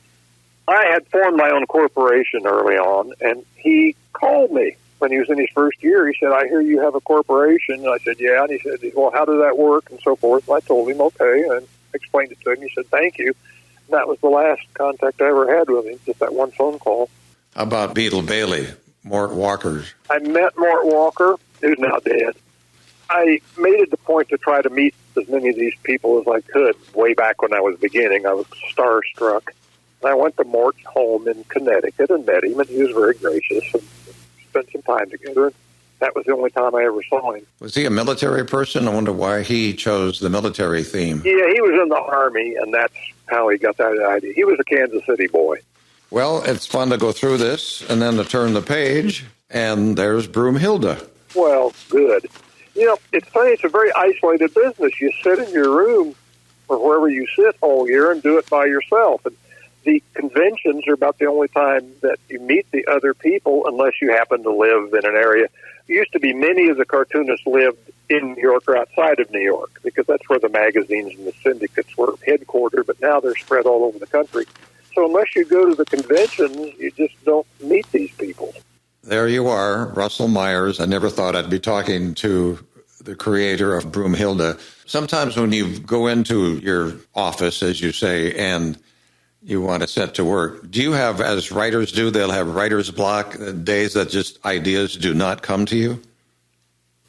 C: I had formed my own corporation early on, and he called me. When he was in his first year, he said, I hear you have a corporation. And I said, yeah. And he said, well, how does that work? And so forth. And I told him, okay, and explained it to him. He said, thank you. And that was the last contact I ever had with him, just that one phone call.
A: How about Beetle Bailey, Mort Walker?
C: I met Mort Walker, who's now dead. I made it the point to try to meet as many of these people as I could. Way back when I was beginning, I was starstruck. And I went to Mort's home in Connecticut and met him, and he was very gracious and spent some time together. That was the only time I ever saw him.
A: Was he a military person? I wonder why he chose the military theme.
C: Yeah, he was in the Army, and that's how he got that idea. He was a Kansas City boy.
A: Well, it's fun to go through this and then to turn the page, and there's Broom-Hilda.
C: Well, good. You know, it's funny, it's a very isolated business. You sit in your room or wherever you sit all year and do it by yourself. And the conventions are about the only time that you meet the other people unless you happen to live in an area. It used to be many of the cartoonists lived in New York or outside of New York because that's where the magazines and the syndicates were headquartered, but now they're spread all over the country. So unless you go to the conventions, you just don't meet these people.
A: There you are, Russell Myers. I never thought I'd be talking to the creator of Broom-Hilda. Sometimes when you go into your office, as you say, and you want to set to work, do you have, as writers do, they'll have writer's block, days that just ideas do not come to you?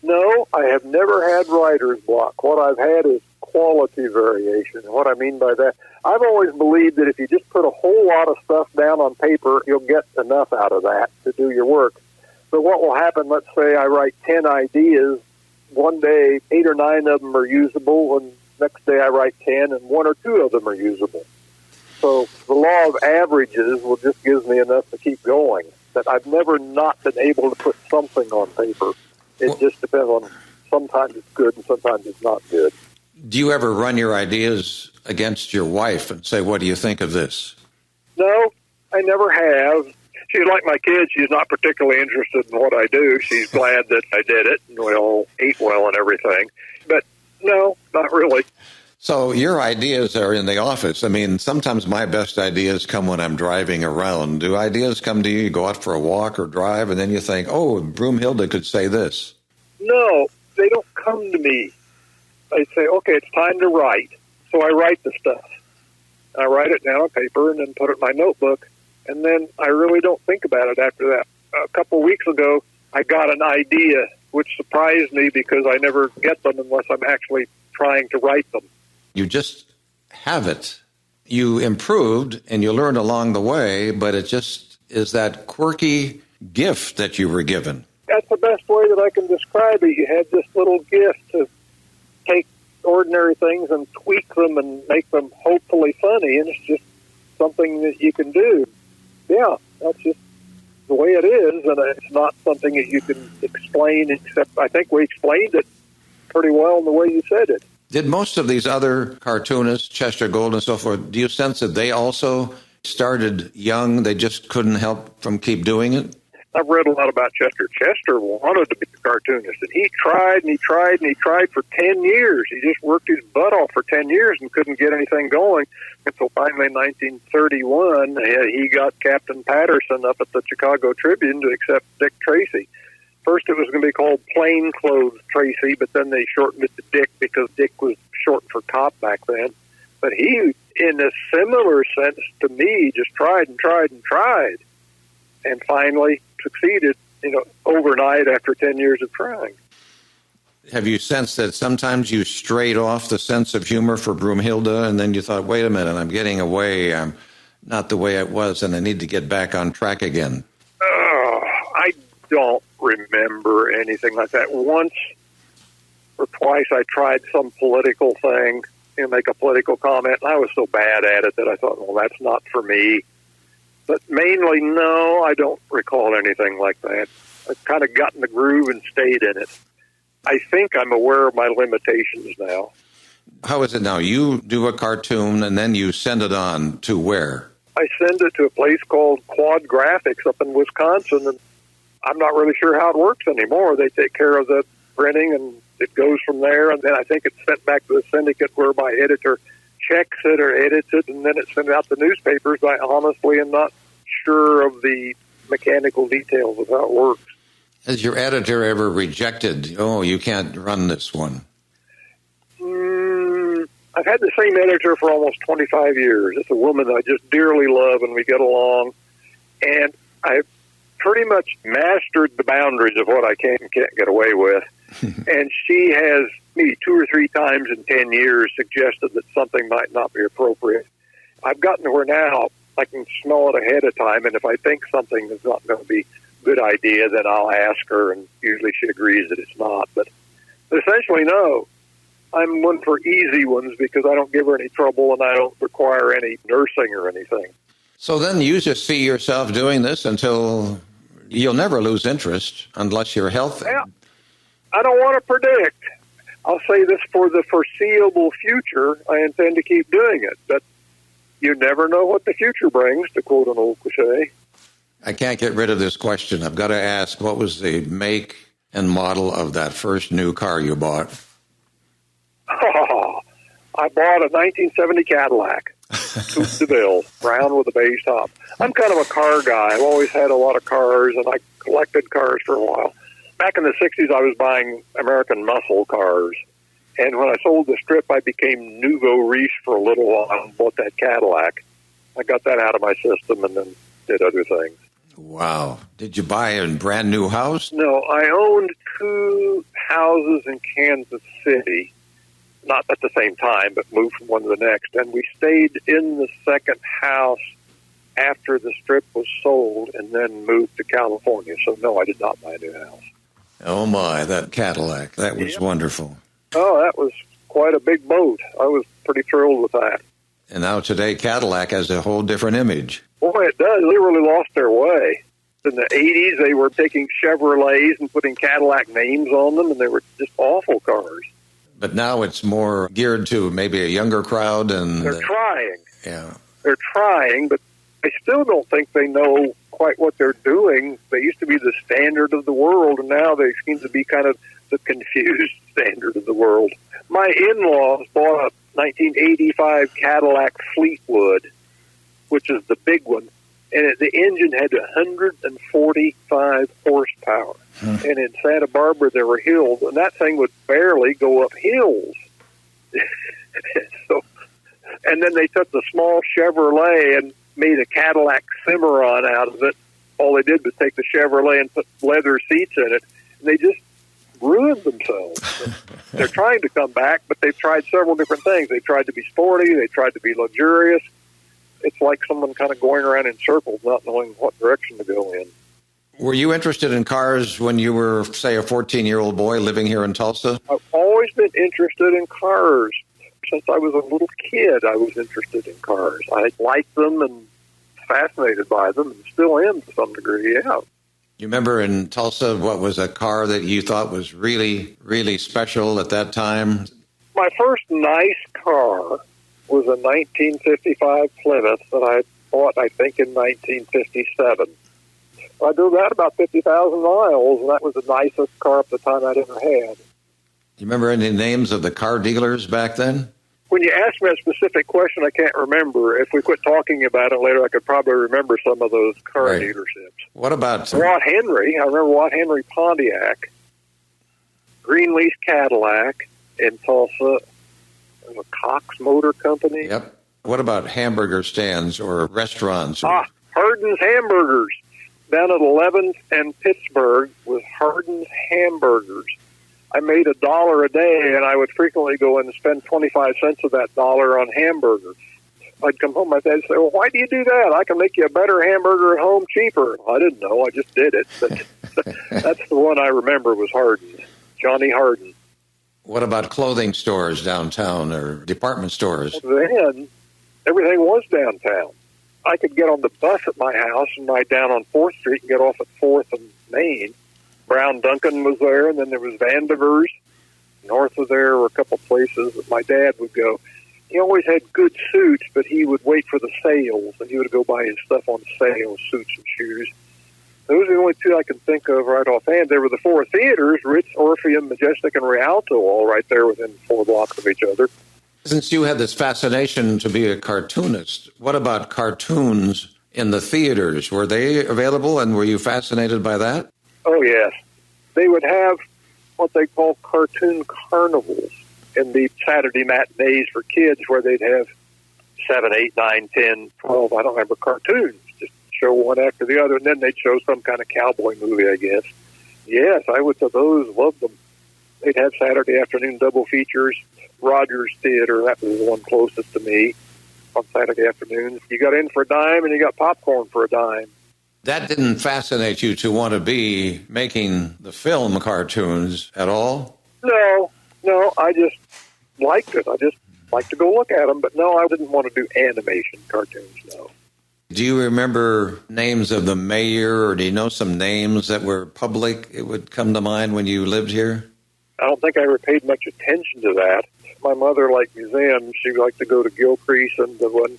C: No, I have never had writer's block. What I've had is quality variation. And what I mean by that, I've always believed that if you just put a whole lot of stuff down on paper, you'll get enough out of that to do your work. So what will happen, let's say I write 10 ideas. One day, 8 or 9 of them are usable, and next day I write 10, and 1 or 2 of them are usable. So the law of averages will just give me enough to keep going. That I've never not been able to put something on paper. It just depends on, sometimes it's good and sometimes it's not good.
A: Do you ever run your ideas against your wife and say, what do you think of this?
C: No, I never have. She's like my kids. She's not particularly interested in what I do. She's glad that I did it, and we all ate well and everything. But no, not really.
A: So your ideas are in the office. I mean, sometimes my best ideas come when I'm driving around. Do ideas come to you? You go out for a walk or drive, and then you think, oh, Broom-Hilda could say this.
C: No, they don't come to me. I say, okay, it's time to write. So I write the stuff. I write it down on paper and then put it in my notebook. And then I really don't think about it after that. A couple of weeks ago, I got an idea, which surprised me because I never get them unless I'm actually trying to write them.
A: You just have it. You improved and you learned along the way, but it just is that quirky gift that you were given.
C: That's the best way that I can describe it. You had this little gift to take ordinary things and tweak them and make them hopefully funny, and it's just something that you can do. Yeah, that's just the way it is, and it's not something that you can explain, except I think we explained it pretty well in the way you said it.
A: Did most of these other cartoonists, Chester Gould and so forth, do you sense that they also started young? They just couldn't help from keep doing it?
C: I've read a lot about Chester. Chester wanted to be a cartoonist, and he tried and he tried and he tried for 10 years. He just worked his butt off for 10 years and couldn't get anything going. And so finally in 1931, he got Captain Patterson up at the Chicago Tribune to accept Dick Tracy. First it was going to be called Plainclothes Tracy, but then they shortened it to Dick because Dick was short for cop back then. But he, in a similar sense to me, just tried and tried and tried, and finally succeeded, overnight after 10 years of trying.
A: Have you sensed that sometimes you strayed off the sense of humor for Broom-Hilda, and then you thought, wait a minute, I'm getting away, I'm not the way it was, and I need to get back on track again?
C: I don't remember anything like that. Once or twice I tried some political thing, make a political comment, and I was so bad at it that I thought, well, that's not for me. But mainly, no, I don't recall anything like that. I've kind of gotten the groove and stayed in it. I think I'm aware of my limitations now.
A: How is it now? You do a cartoon and then you send it on to where?
C: I send it to a place called Quad Graphics up in Wisconsin, and I'm not really sure how it works anymore. They take care of the printing, and it goes from there, and then I think it's sent back to the syndicate where my editor checks it or edits it, and then it's sent out to newspapers. I honestly am not sure of the mechanical details of how it works.
A: Has your editor ever rejected, oh, you can't run this one?
C: I've had the same editor for almost 25 years. It's a woman that I just dearly love, and we get along. And I've pretty much mastered the boundaries of what I can and can't get away with. And she has, maybe 2 or 3 times in 10 years, suggested that something might not be appropriate. I've gotten to where now I can smell it ahead of time, and if I think something is not going to be a good idea, then I'll ask her, and usually she agrees that it's not. But essentially, no. I'm one for easy ones because I don't give her any trouble and I don't require any nursing or anything.
A: So then you just see yourself doing this until you'll never lose interest unless you're healthy.
C: Yeah. I don't want to predict. I'll say this for the foreseeable future, I intend to keep doing it. But you never know what the future brings, to quote an old cliche.
A: I can't get rid of this question. I've got to ask, what was the make and model of that first new car you bought?
C: Oh, I bought a 1970 Cadillac, coupe de ville, brown with a beige top. I'm kind of a car guy. I've always had a lot of cars, and I collected cars for a while. Back in the 60s, I was buying American muscle cars. And when I sold the strip, I became nouveau riche for a little while and bought that Cadillac. I got that out of my system and then did other things.
A: Wow. Did you buy a brand new house?
C: No, I owned 2 houses in Kansas City. Not at the same time, but moved from one to the next. And we stayed in the second house after the strip was sold and then moved to California. So, no, I did not buy a new house.
A: Oh, my, that Cadillac. That was wonderful.
C: Oh, that was quite a big boat. I was pretty thrilled with that.
A: And now today, Cadillac has a whole different image.
C: Boy, it does. They really lost their way. In the 80s, they were taking Chevrolets and putting Cadillac names on them, and they were just awful cars.
A: But now it's more geared to maybe a younger crowd. And
C: they're trying.
A: Yeah.
C: They're trying, but I still don't think they know quite what they're doing. They used to be the standard of the world, and now they seem to be kind of the confused standard of the world. My in-laws bought a 1985 Cadillac Fleetwood, which is the big one, and the engine had 145 horsepower. And in Santa Barbara, there were hills, and that thing would barely go up hills. And then they took the small Chevrolet and made a Cadillac Cimarron out of it. All they did was take the Chevrolet and put leather seats in it, and they just ruined themselves. They're trying to come back, but they've tried several different things. They tried to be sporty. They tried to be luxurious. It's like someone kind of going around in circles, not knowing what direction to go in.
A: Were you interested in cars when you were, say, a 14-year-old boy living here in Tulsa?
C: I've always been interested in cars. Since I was a little kid, I was interested in cars. I liked them and fascinated by them, and still am to some degree, yeah.
A: You remember in Tulsa what was a car that you thought was really, really special at that time?
C: My first nice car was a 1955 Plymouth that I bought, I think, in 1957. I drove that about 50,000 miles, and that was the nicest car at the time I'd ever had.
A: You remember any names of the car dealers back then?
C: When you ask me a specific question, I can't remember. If we quit talking about it later, I could probably remember some of those car dealerships.
A: What about
C: Watt Henry? I remember Watt Henry Pontiac, Greenleaf Cadillac in Tulsa, and the Cox Motor Company.
A: Yep. What about hamburger stands or restaurants?
C: Hardin's Hamburgers. Down at 11th and Pittsburg was Hardin's Hamburgers. I made $1 a day, and I would frequently go in and spend 25 cents of that dollar on hamburgers. I'd come home, my dad would say, well, why do you do that? I can make you a better hamburger at home cheaper. I didn't know. I just did it. But that's the one I remember was Hardin's, Johnny Hardin.
A: What about clothing stores downtown or department stores?
C: Then, everything was downtown. I could get on the bus at my house and ride down on 4th Street and get off at 4th and Main. Brown Duncan was there, and then there was Vandiver's. North of there were a couple places that my dad would go. He always had good suits, but he would wait for the sales, and he would go buy his stuff on sale, suits and shoes. Those are the only two I can think of right offhand. There were the 4 theaters, Ritz, Orpheum, Majestic, and Rialto, all right there within 4 blocks of each other.
A: Since you had this fascination to be a cartoonist, what about cartoons in the theaters? Were they available, and were you fascinated by that?
C: Oh, yes. They would have what they call cartoon carnivals in the Saturday matinees for kids where they'd have 7, 8, 9, 10, 12, I don't remember, cartoons. Just show one after the other, and then they'd show some kind of cowboy movie, I guess. Yes, I went to those, loved them. They'd have Saturday afternoon double features. Rogers Theater, that was the one closest to me on Saturday afternoons. You got in for a dime, and you got popcorn for a dime.
A: That didn't fascinate you to want to be making the film cartoons at all?
C: No, I just liked it. I just liked to go look at them, but no, I didn't want to do animation cartoons, no.
A: Do you remember names of the mayor, or do you know some names that were public? It would come to mind when you lived here?
C: I don't think I ever paid much attention to that. My mother liked museums. She liked to go to Gilcrease and the one,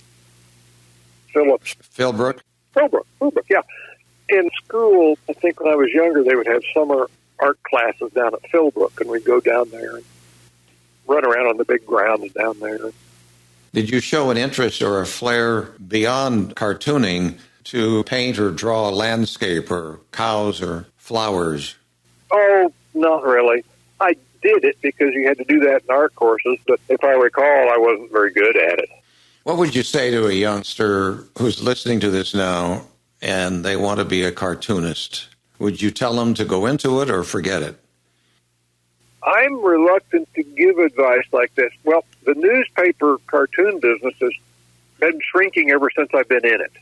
C: Phillips.
A: Philbrook,
C: yeah. In school, I think when I was younger, they would have summer art classes down at Philbrook, and we'd go down there and run around on the big grounds down there.
A: Did you show an interest or a flair beyond cartooning to paint or draw a landscape or cows or flowers?
C: Oh, not really. I did it because you had to do that in art courses, but if I recall, I wasn't very good at it.
A: What would you say to a youngster who's listening to this now and they want to be a cartoonist? Would you tell them to go into it or forget it?
C: I'm reluctant to give advice like this. Well, the newspaper cartoon business has been shrinking ever since I've been in it.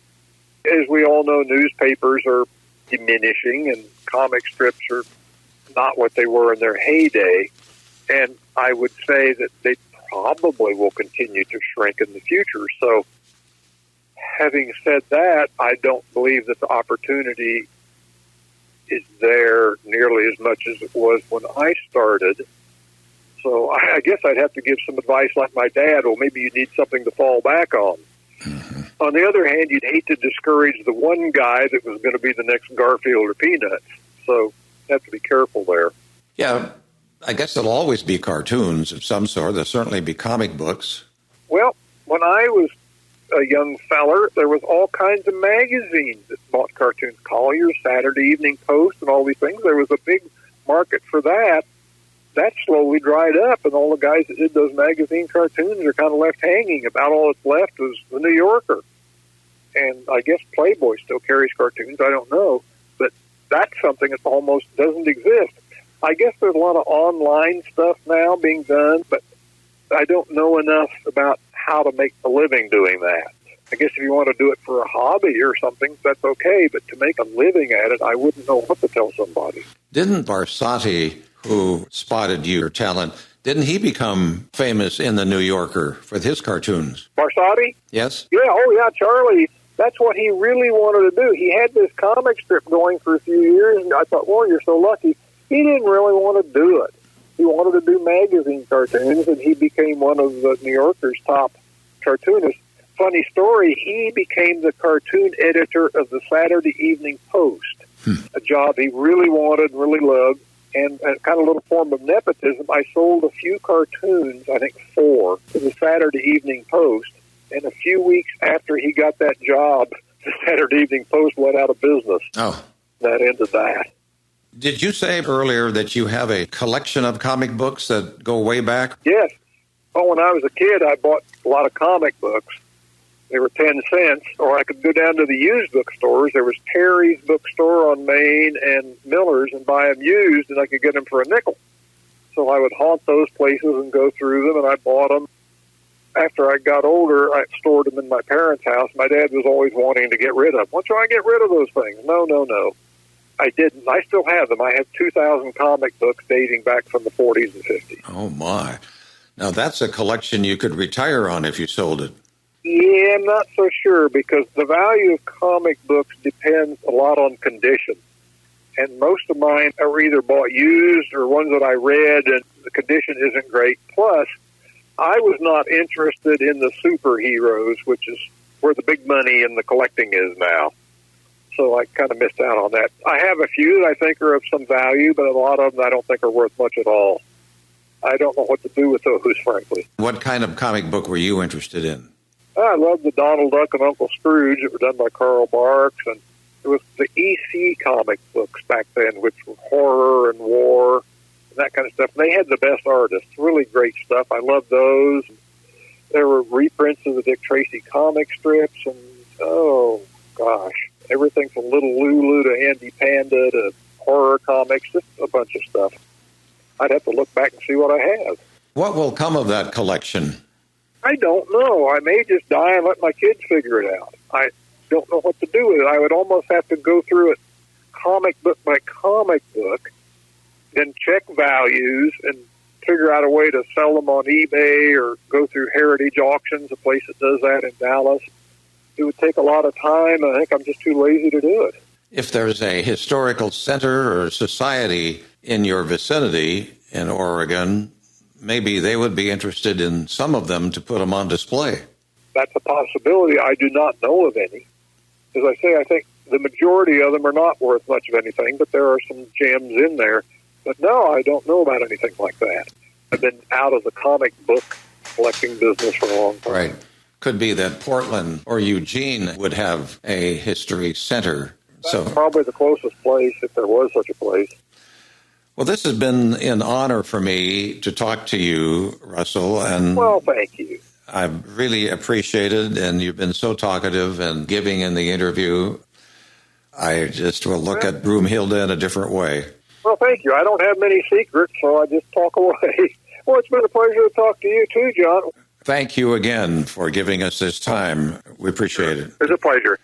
C: As we all know, newspapers are diminishing, and comic strips are not what they were in their heyday. And I would say that they probably will continue to shrink in the future. So, having said that, I don't believe that the opportunity is there nearly as much as it was when I started. So I guess I'd have to give some advice like my dad, well, maybe you need something to fall back on. Mm-hmm. On the other hand, you'd hate to discourage the one guy that was going to be the next Garfield or Peanuts. So you have to be careful there.
A: Yeah, I guess there'll always be cartoons of some sort. There'll certainly be comic books.
C: Well, when I was a young feller, there was all kinds of magazines that bought cartoons. Collier's, Saturday Evening Post, and all these things. There was a big market for that. That slowly dried up, and all the guys that did those magazine cartoons are kind of left hanging. About all that's left was the New Yorker. And I guess Playboy still carries cartoons. I don't know. But that's something that almost doesn't exist. I guess there's a lot of online stuff now being done, but I don't know enough about how to make a living doing that. I guess if you want to do it for a hobby or something, that's okay, but to make a living at it, I wouldn't know what to tell somebody.
A: Didn't Barsotti, who spotted your talent, didn't he become famous in the New Yorker for his cartoons?
C: Barsotti?
A: Yes.
C: Yeah, Charlie. That's what he really wanted to do. He had this comic strip going for a few years, and I thought, well, you're so lucky. He didn't really want to do it. He wanted to do magazine cartoons, and he became one of the New Yorker's top cartoonists. Funny story, he became the cartoon editor of the Saturday Evening Post, a job he really wanted, really loved, and a kind of little form of nepotism. I sold a few cartoons, I think 4, to the Saturday Evening Post, and a few weeks after he got that job, the Saturday Evening Post went out of business.
A: Oh.
C: That ended that.
A: Did you say earlier that you have a collection of comic books that go way back?
C: Yes. Well, when I was a kid, I bought a lot of comic books. They were 10 cents, or I could go down to the used bookstores. There was Terry's bookstore on Main and Miller's and buy them used, and I could get them for a nickel. So I would haunt those places and go through them, and I bought them. After I got older, I stored them in my parents' house. My dad was always wanting to get rid of them. Why don't I get rid of those things? No. I didn't. I still have them. I have 2,000 comic books dating back from the 40s and 50s.
A: Oh, my. Now, that's a collection you could retire on if you sold it.
C: Yeah, I'm not so sure, because the value of comic books depends a lot on condition. And most of mine are either bought used or ones that I read, and the condition isn't great. Plus, I was not interested in the superheroes, which is where the big money in the collecting is now. So I kind of missed out on that. I have a few that I think are of some value, but a lot of them I don't think are worth much at all. I don't know what to do with those, frankly.
A: What kind of comic book were you interested in?
C: I loved the Donald Duck and Uncle Scrooge that were done by Carl Barks, and it was the EC comic books back then, which were horror and war and that kind of stuff. And they had the best artists, really great stuff. I loved those. There were reprints of the Dick Tracy comic strips, and oh, gosh. Everything from Little Lulu to Andy Panda to horror comics, just a bunch of stuff. I'd have to look back and see what I have.
A: What will come of that collection?
C: I don't know. I may just die and let my kids figure it out. I don't know what to do with it. I would almost have to go through it comic book by comic book, then check values and figure out a way to sell them on eBay or go through Heritage Auctions, a place that does that in Dallas. It would take a lot of time, and I think I'm just too lazy to do it.
A: If there's a historical center or society in your vicinity in Oregon, maybe they would be interested in some of them to put them on display.
C: That's a possibility. I do not know of any. As I say, I think the majority of them are not worth much of anything, but there are some gems in there. But no, I don't know about anything like that. I've been out of the comic book collecting business for a long time.
A: Right. Could be that Portland or Eugene would have a history center.
C: That's probably the closest place, if there was such a place.
A: Well, this has been an honor for me to talk to you, Russell. And
C: well, thank you.
A: I've really appreciated, and you've been so talkative and giving in the interview. I just will look at Broom-Hilda in a different way.
C: Well, thank you. I don't have many secrets, so I just talk away. Well, it's been a pleasure to talk to you too, John.
A: Thank you again for giving us this time. We appreciate it.
C: It's a pleasure.